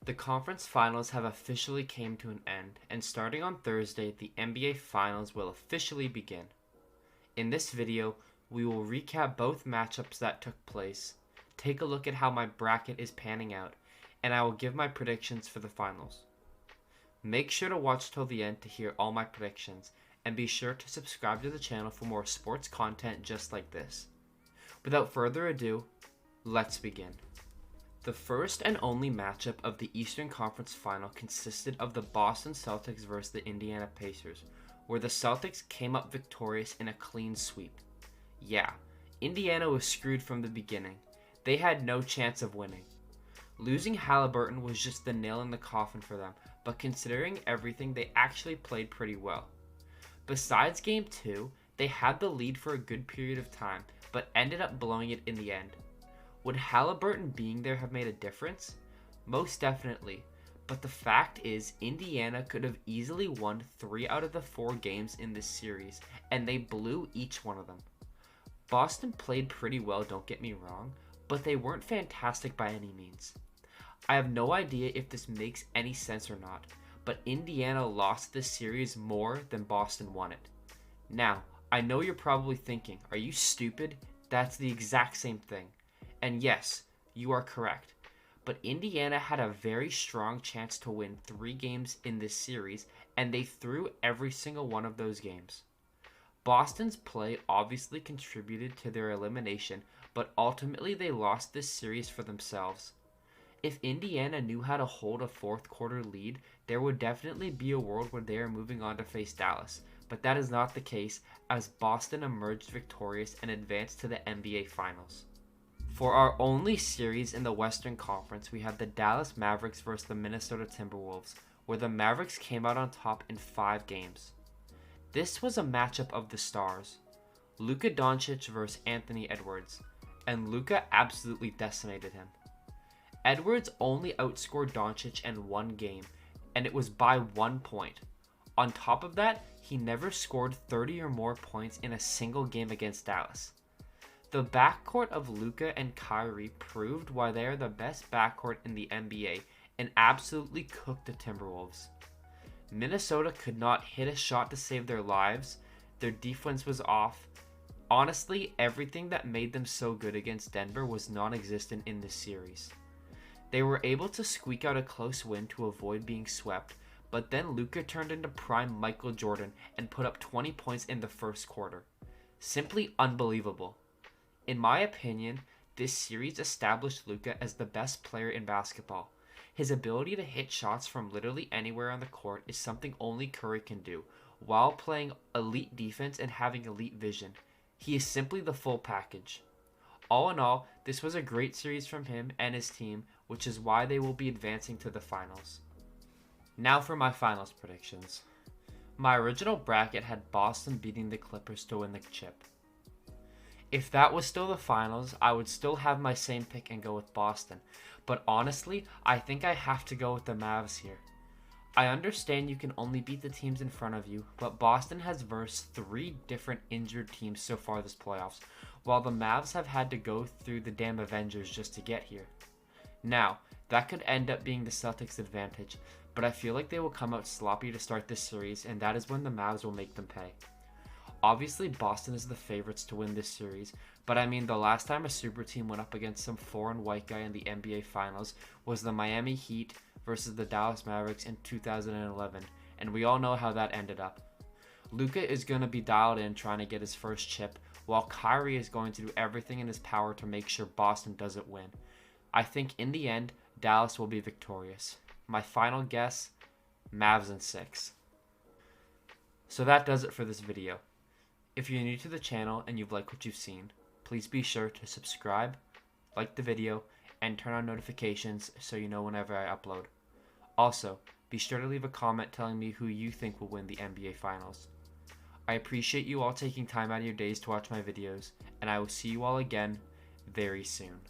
The conference finals have officially came to an end, and starting on Thursday, the NBA Finals will officially begin. In this video, we will recap both matchups that took place, take a look at how my bracket is panning out, and I will give my predictions for the finals. Make sure to watch till the end to hear all my predictions, and be sure to subscribe to the channel for more sports content just like this. Without further ado, let's begin. The first and only matchup of the Eastern Conference Final consisted of the Boston Celtics versus the Indiana Pacers, where the Celtics came up victorious in a clean sweep. Yeah, Indiana was screwed from the beginning. They had no chance of winning. Losing Haliburton was just the nail in the coffin for them, but considering everything, they actually played pretty well. Besides Game 2, they had the lead for a good period of time, but ended up blowing it in the end. Would Haliburton being there have made a difference? Most definitely, but the fact is Indiana could have easily won 3 out of the 4 games in this series, and they blew each one of them. Boston played pretty well, don't get me wrong, but they weren't fantastic by any means. I have no idea if this makes any sense or not, but Indiana lost this series more than Boston won it. Now, I know you're probably thinking, are you stupid? That's the exact same thing. And yes, you are correct. But Indiana had a very strong chance to win 3 games in this series, and they threw every single one of those games. Boston's play obviously contributed to their elimination, but ultimately they lost this series for themselves. If Indiana knew how to hold a fourth quarter lead, there would definitely be a world where they are moving on to face Dallas, but that is not the case, as Boston emerged victorious and advanced to the NBA Finals. For our only series in the Western Conference, we had the Dallas Mavericks versus the Minnesota Timberwolves, where the Mavericks came out on top in 5 games. This was a matchup of the stars, Luka Doncic versus Anthony Edwards, and Luka absolutely decimated him. Edwards only outscored Doncic in 1 game, and it was by 1 point. On top of that, he never scored 30 or more points in a single game against Dallas. The backcourt of Luka and Kyrie proved why they are the best backcourt in the NBA and absolutely cooked the Timberwolves. Minnesota could not hit a shot to save their lives, their defense was off. Honestly, everything that made them so good against Denver was non-existent in this series. They were able to squeak out a close win to avoid being swept, but then Luka turned into prime Michael Jordan and put up 20 points in the first quarter. Simply unbelievable. In my opinion, this series established Luka as the best player in basketball. His ability to hit shots from literally anywhere on the court is something only Curry can do, while playing elite defense and having elite vision. He is simply the full package. All in all, this was a great series from him and his team, which is why they will be advancing to the finals. Now for my finals predictions. My original bracket had Boston beating the Clippers to win the chip. If that was still the finals, I would still have my same pick and go with Boston. But honestly, I think I have to go with the Mavs here. I understand you can only beat the teams in front of you, but Boston has versed 3 different injured teams so far this playoffs, while the Mavs have had to go through the damn Avengers just to get here. Now, that could end up being the Celtics' advantage, but I feel like they will come out sloppy to start this series, and that is when the Mavs will make them pay. Obviously, Boston is the favorites to win this series, but I mean, the last time a super team went up against some foreign white guy in the NBA Finals was the Miami Heat versus the Dallas Mavericks in 2011, and we all know how that ended up. Luka is going to be dialed in trying to get his first chip, while Kyrie is going to do everything in his power to make sure Boston doesn't win. I think in the end, Dallas will be victorious. My final guess, Mavs in 6. So that does it for this video. If you're new to the channel and you've liked what you've seen, please be sure to subscribe, like the video, and turn on notifications so you know whenever I upload. Also, be sure to leave a comment telling me who you think will win the NBA Finals. I appreciate you all taking time out of your days to watch my videos, and I will see you all again very soon.